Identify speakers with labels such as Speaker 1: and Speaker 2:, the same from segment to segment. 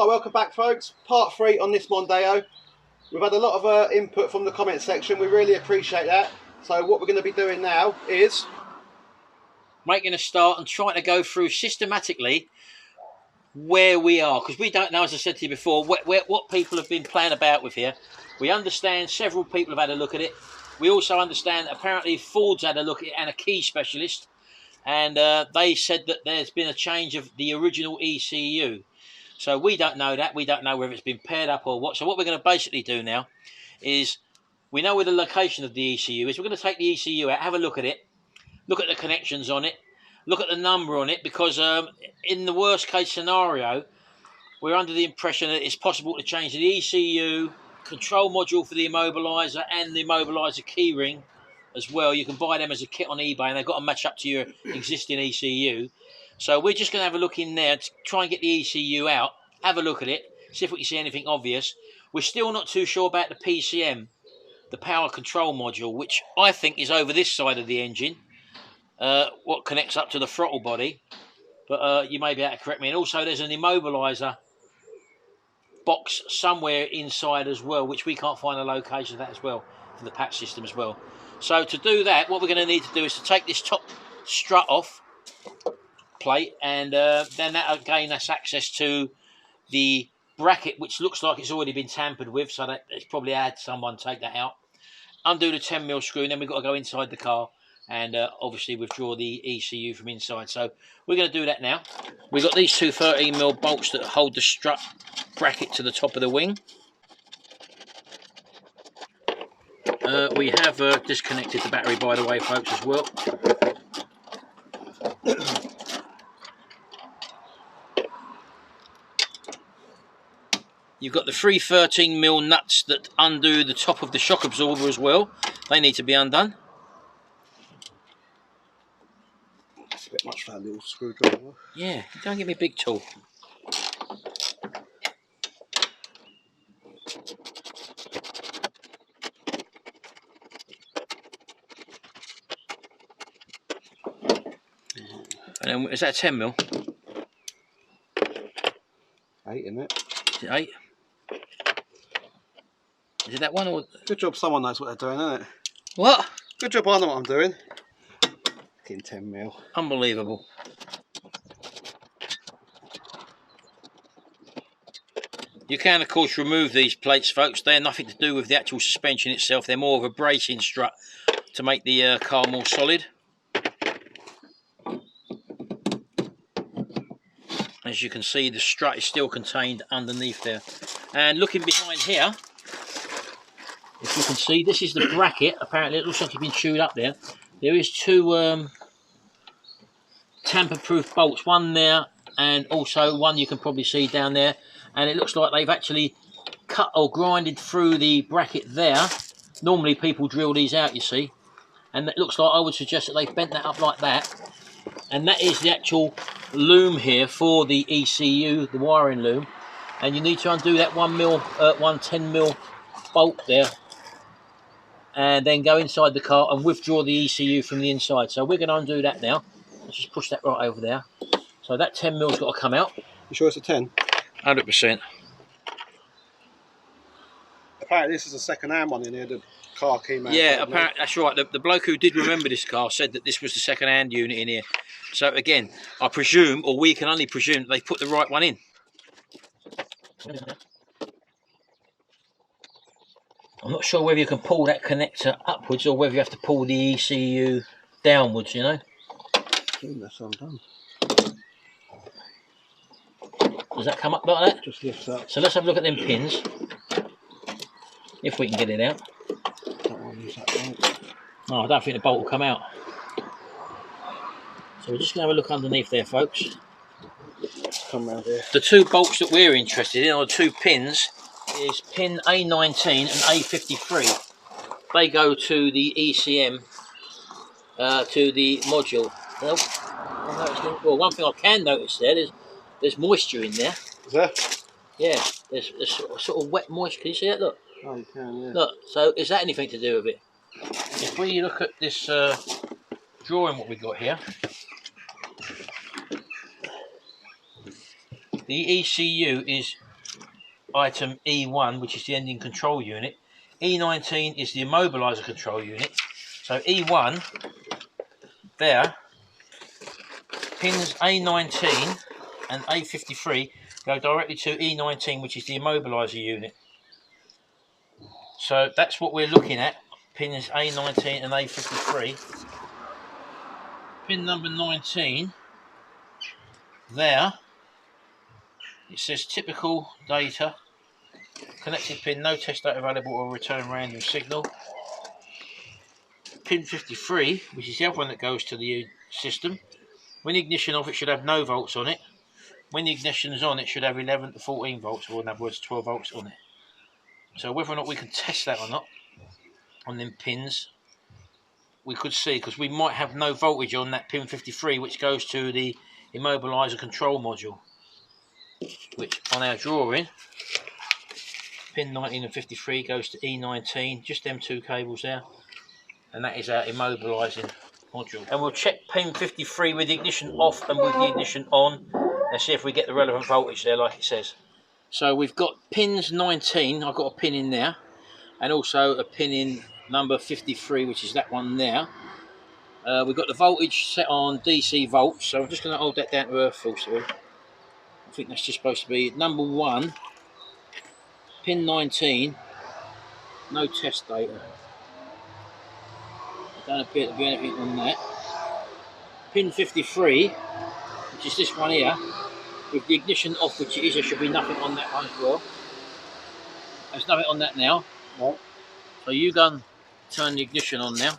Speaker 1: Right, welcome back folks. Part 3 on this Mondeo. We've had a lot of input from the comment section. We really appreciate that. So what we're going to be doing now is
Speaker 2: making a start and trying to go through systematically where we are, because we don't know, as I said to you before, what people have been playing about with here. We understand several people have had a look at it. We also understand apparently Ford's had a look at it and a key specialist, and they said that there's been a change of the original ECU. So we don't know that. We don't know whether it's been paired up or what. So what we're going to basically do now is, we know where the location of the ECU is. We're going to take the ECU out, have a look at it, look at the connections on it, look at the number on it, because in the worst case scenario, we're under the impression that it's possible to change the ECU, control module for the immobiliser and the immobiliser keyring as well. You can buy them as a kit on eBay and they've got to match up to your existing ECU. So we're just going to have a look in there to try and get the ECU out, have a look at it, see if we can see anything obvious. We're still not too sure about the PCM, the power control module, which I think is over this side of the engine, what connects up to the throttle body. But you may be able to correct me. And also there's an immobiliser box somewhere inside as well, which we can't find a location of that as well, for the patch system as well. So to do that, what we're going to need to do is to take this top strut off plate, and then that, again, that's access to the bracket, which looks like it's already been tampered with, so that it's probably had someone take that out, undo the 10mm screw, and then we've got to go inside the car and obviously withdraw the ECU from inside. So we're going to do that now. We've got these two 13mm bolts that hold the strut bracket to the top of the wing. We have disconnected the battery, by the way, folks, as well. You've got the three 13mm nuts that undo the top of the shock absorber as well. They need to be undone.
Speaker 1: that's a bit much for that little screwdriver.
Speaker 2: Yeah, don't give me a big tool. And then, is that 10mm?
Speaker 1: 8, isn't it?
Speaker 2: Is it 8? Is it that one? Or...
Speaker 1: Good job someone knows what they're doing, isn't it?
Speaker 2: What?
Speaker 1: Good job I know what I'm doing. Fucking 10mm.
Speaker 2: Unbelievable. You can, of course, remove these plates, folks. They're nothing to do with the actual suspension itself. They're more of a bracing strut to make the car more solid. As you can see, the strut is still contained underneath there. And looking behind here, if you can see, this is the bracket. Apparently it looks like it's been chewed up there. There is two tamper-proof bolts, one there and also one you can probably see down there. And it looks like they've actually cut or grinded through the bracket there. Normally people drill these out, you see. And it looks like, I would suggest that they've bent that up like that. And that is the actual loom here for the ECU, the wiring loom. And you need to undo that 10mm bolt there, and then go inside the car and withdraw the ECU from the inside. So we're going to undo that now. Let's just push that right over there. So that 10mm's got to come out.
Speaker 1: You sure it's a 10?
Speaker 2: 100%.
Speaker 1: Apparently this is a second-hand one in here, the car key man.
Speaker 2: Yeah, apparently that's right. The bloke who did remember this car said that this was the second-hand unit in here. So again, I presume, or we can only presume, that they put the right one in. I'm not sure whether you can pull that connector upwards or whether you have to pull the ECU downwards, you know.
Speaker 1: That's undone.
Speaker 2: Does that come up like that?
Speaker 1: Just lifts up.
Speaker 2: So let's have a look at them pins, if we can get it out. No, I don't think the bolt will come out. So we're just going to have a look underneath there, folks.
Speaker 1: Come round here.
Speaker 2: The two bolts that we're interested in, or two pins, is pin A19 and A53. They go to the ECM, to the module. Well, one thing I can notice there's moisture in there.
Speaker 1: Is there?
Speaker 2: Yeah, there's sort of wet moisture. Can you see that? Look.
Speaker 1: Oh, you can, yeah.
Speaker 2: Look, so is that anything to do with it? If we look at this drawing, what we've got here, the ECU is item E1, which is the engine control unit. E19 is the immobiliser control unit. So E1 there, pins A19 and A53 go directly to E19, which is the immobiliser unit. So that's what we're looking at, pins A19 and A53. Pin number 19 there, it says typical data, connected pin, no test data available or return random signal. Pin 53, which is the other one that goes to the system, when the ignition off it should have no volts on it. When the ignition is on it should have 11 to 14 volts, or in other words 12 volts on it. So whether or not we can test that or not on them pins, we could see, because we might have no voltage on that pin 53, which goes to the immobiliser control module, which on our drawing, pin 19 and 53 goes to E19, just them two cables there, and that is our immobilising module. And we'll check pin 53 with the ignition off and with the ignition on, and see if we get the relevant voltage there like it says. So we've got pins 19, I've got a pin in there, and also a pin in number 53, which is that one there. We've got the voltage set on DC volts, so I'm just going to hold that down to earth first of all. I think that's just supposed to be number 1, pin 19, no test data. There don't appear to be anything on that. Pin 53, which is this one here, with the ignition off, which it is, there should be nothing on that one as well. There's nothing on that now. Right. So you go and turn the ignition on now.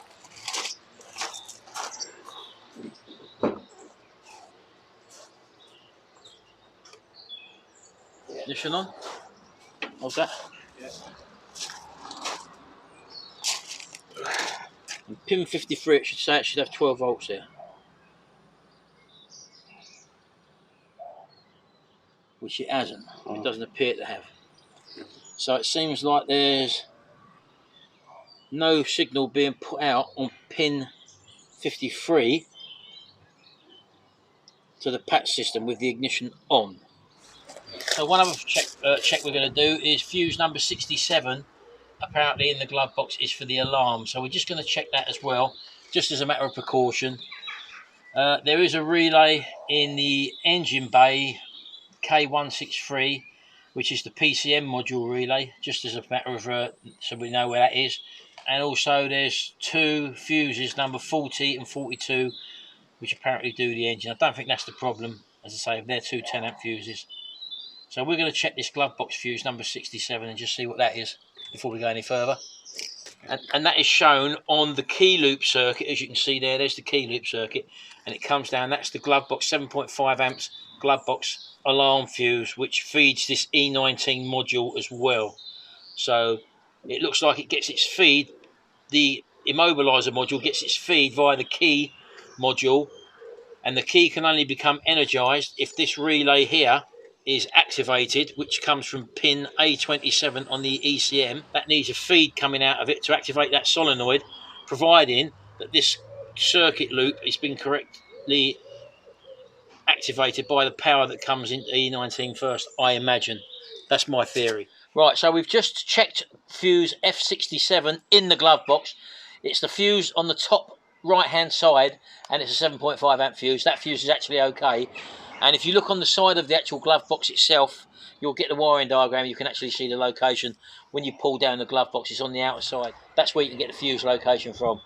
Speaker 2: Ignition on. Hold that. Yeah. And pin 53, it should say it should have 12 volts there, which it hasn't. It doesn't appear to have. So it seems like there's no signal being put out on pin 53 to the patch system with the ignition on. So one other check we're going to do is fuse number 67, apparently in the glove box, is for the alarm. So we're just going to check that as well, just as a matter of precaution. There is a relay in the engine bay, K163, which is the PCM module relay, just as a matter of, so we know where that is. And also there's 2 fuses, number 40 and 42, which apparently do the engine. I don't think that's the problem, as I say, they're 2 10-amp fuses. So we're going to check this glove box fuse number 67 and just see what that is before we go any further. And that is shown on the key loop circuit, as you can see there. There's the key loop circuit, and it comes down. That's the glove box 7.5 amps glove box alarm fuse, which feeds this E19 module as well. So it looks like it gets its feed. The immobiliser module gets its feed via the key module, and the key can only become energised if this relay here is activated, which comes from pin A27 on the ECM. That needs a feed coming out of it to activate that solenoid, providing that this circuit loop has been correctly activated by the power that comes into E19 first, I imagine. That's my theory. Right, so we've just checked fuse F67 in the glove box. It's the fuse on the top right hand side, and it's a 7.5 amp fuse. That fuse is actually okay. And if you look on the side of the actual glove box itself, you'll get the wiring diagram. You can actually see the location when you pull down the glove box. It's on the outer side. That's where you can get the fuse location from.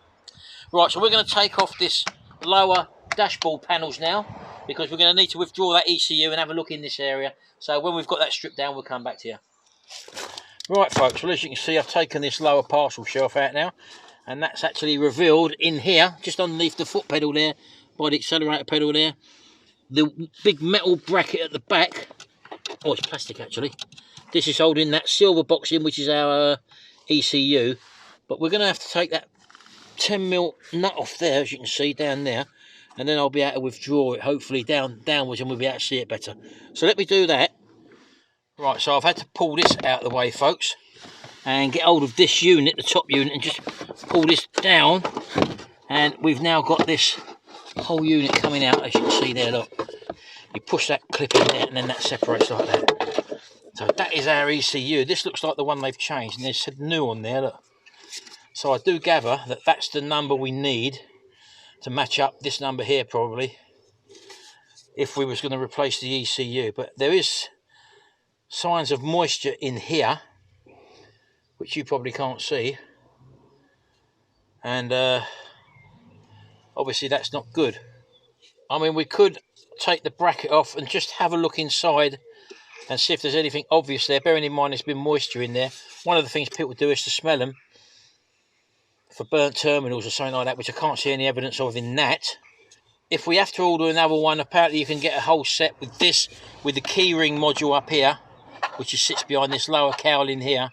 Speaker 2: Right, so we're going to take off this lower dashboard panels now, because we're going to need to withdraw that ECU and have a look in this area. So when we've got that stripped down, we'll come back to you. Right, folks, well, as you can see, I've taken this lower parcel shelf out now, and that's actually revealed in here, just underneath the foot pedal there, by the accelerator pedal there. The big metal bracket at the back, oh, it's plastic actually. This is holding that silver box in, which is our ECU. But we're going to have to take that 10mm nut off there, as you can see down there, and then I'll be able to withdraw it, hopefully downwards, and we'll be able to see it better. So let me do that. Right, so I've had to pull this out of the way, folks, and get hold of this unit, the top unit, and just pull this down, and we've now got this whole unit coming out, as you can see there. Look, you push that clip in there and then that separates like that. So that is our ECU. This looks like the one they've changed, and they said new on there, look. So I do gather that that's the number we need to match up this number here, probably, if we was going to replace the ECU. But there is signs of moisture in here, which you probably can't see, and obviously that's not good. I mean, we could take the bracket off and just have a look inside and see if there's anything obvious there, bearing in mind there's been moisture in there. One of the things people do is to smell them for burnt terminals or something like that, which I can't see any evidence of in that. If we have to order another one, apparently you can get a whole set with this, with the keyring module up here, which sits behind this lower cowl in here.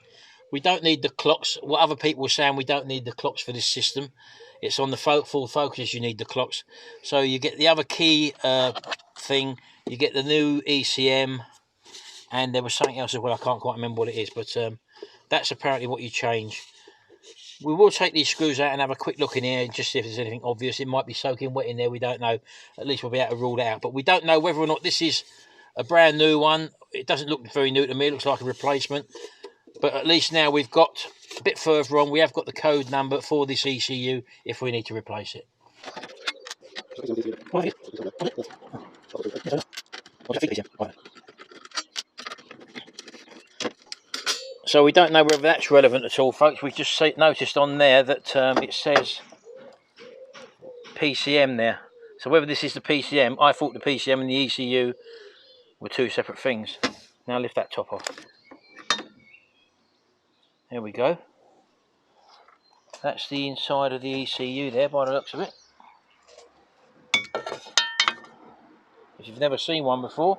Speaker 2: We don't need the clocks. What other people were saying, we don't need the clocks for this system. It's on the full focus you need the clocks. So you get the other key thing, you get the new ECM, and there was something else as well. I can't quite remember what it is, but that's apparently what you change. We will take these screws out and have a quick look in here and just see if there's anything obvious. It might be soaking wet in there, we don't know. At least we'll be able to rule that out. But we don't know whether or not this is a brand new one. It doesn't look very new to me. It looks like a replacement. But at least now we've got a bit further on. We have got the code number for this ECU if we need to replace it. So we don't know whether that's relevant at all, folks. We've just noticed on there that it says PCM there. So whether this is the PCM, I thought the PCM and the ECU were two separate things. Now lift that top off. There we go. That's the inside of the ECU there by the looks of it. If you've never seen one before.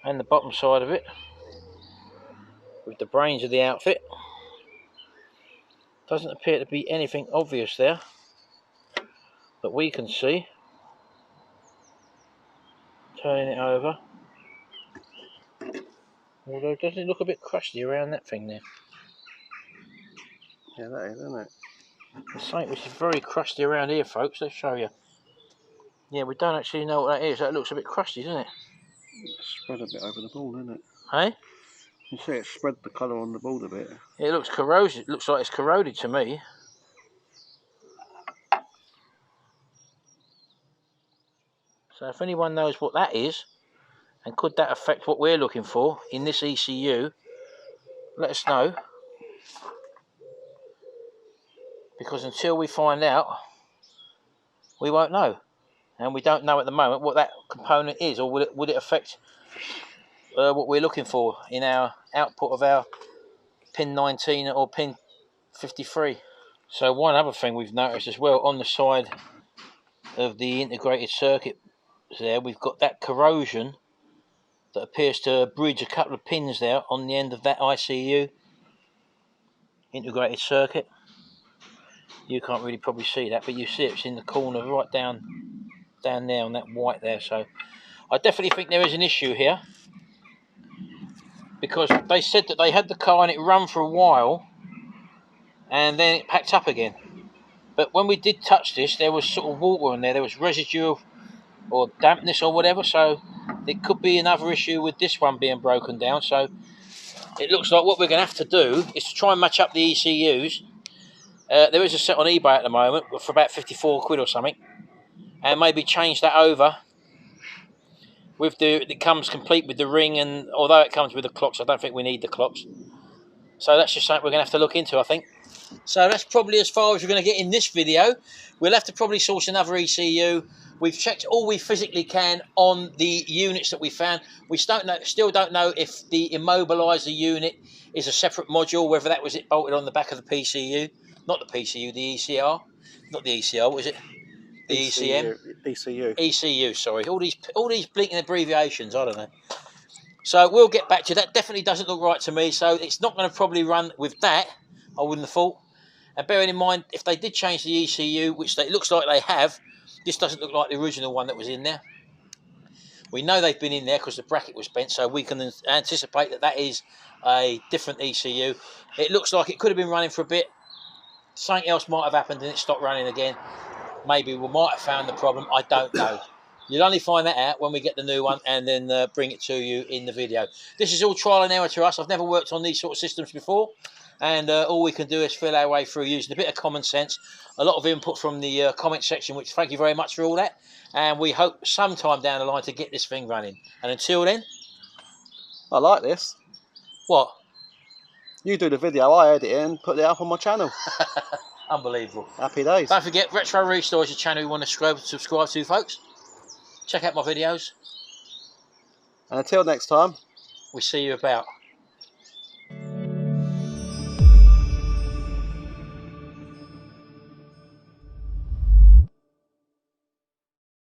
Speaker 2: And the bottom side of it with the brains of the outfit. Doesn't appear to be anything obvious there that we can see. Turning it over. Although doesn't it look a bit crusty around that thing there?
Speaker 1: Yeah, that is, isn't it?
Speaker 2: There's something which is very crusty around here, folks. Let's show you. Yeah, we don't actually know what that is. That looks a bit crusty, doesn't it?
Speaker 1: It's spread a bit over the board, isn't it?
Speaker 2: Hey?
Speaker 1: You see it spread the colour on the board a bit.
Speaker 2: It looks corrosive. It looks like it's corroded to me. So if anyone knows what that is, and could that affect what we're looking for in this ECU, let us know. Because until we find out, we won't know. And we don't know at the moment what that component is, or would it affect what we're looking for in our output of our pin 19 or pin 53. So one other thing we've noticed as well, on the side of the integrated circuit there, we've got that corrosion that appears to bridge a couple of pins there on the end of that ECU integrated circuit. You can't really probably see that, but you see it's in the corner right down there on that white there. So I definitely think there is an issue here, because they said that they had the car and it run for a while and then it packed up again. But when we did touch this, there was sort of water in there. There was residue or dampness or whatever. So it could be another issue with this one being broken down. So it looks like what we're going to have to do is to try and match up the ECUs. There is a set on eBay at the moment for about 54 quid or something. And maybe change that over. It comes complete with the ring, and although it comes with the clocks, I don't think we need the clocks. So that's just something we're going to have to look into, I think. So that's probably as far as we're going to get in this video. We'll have to probably source another ECU. We've checked all we physically can on the units that we found. We still don't know if the immobiliser unit is a separate module, whether that was it bolted on the back of the PCU. Not the PCU, the ECR. Not the ECR, what is it? The ECM?
Speaker 1: ECU.
Speaker 2: ECU, sorry. All these blinking abbreviations, I don't know. So we'll get back to you. That definitely doesn't look right to me, so it's not going to probably run with that, I wouldn't have thought. And bearing in mind, if they did change the ECU, which it looks like they have, this doesn't look like the original one that was in there. We know they've been in there because the bracket was bent, so we can anticipate that that is a different ECU. It looks like it could have been running for a bit. Something else might have happened and it stopped running again. Maybe we might have found the problem. I don't know. You'll only find that out when we get the new one and then bring it to you in the video. This is all trial and error to us. I've never worked on these sort of systems before, and all we can do is feel our way through using a bit of common sense, a lot of input from the comment section, which thank you very much for all that, and we hope sometime down the line to get this thing running. And until then,
Speaker 1: I like this.
Speaker 2: what?
Speaker 1: You do the video, I edit it and put it up on my channel.
Speaker 2: Unbelievable.
Speaker 1: Happy days.
Speaker 2: Don't forget, Retro Restore is a channel you want to subscribe to, folks. Check out my videos.
Speaker 1: And until next time,
Speaker 2: we see you about.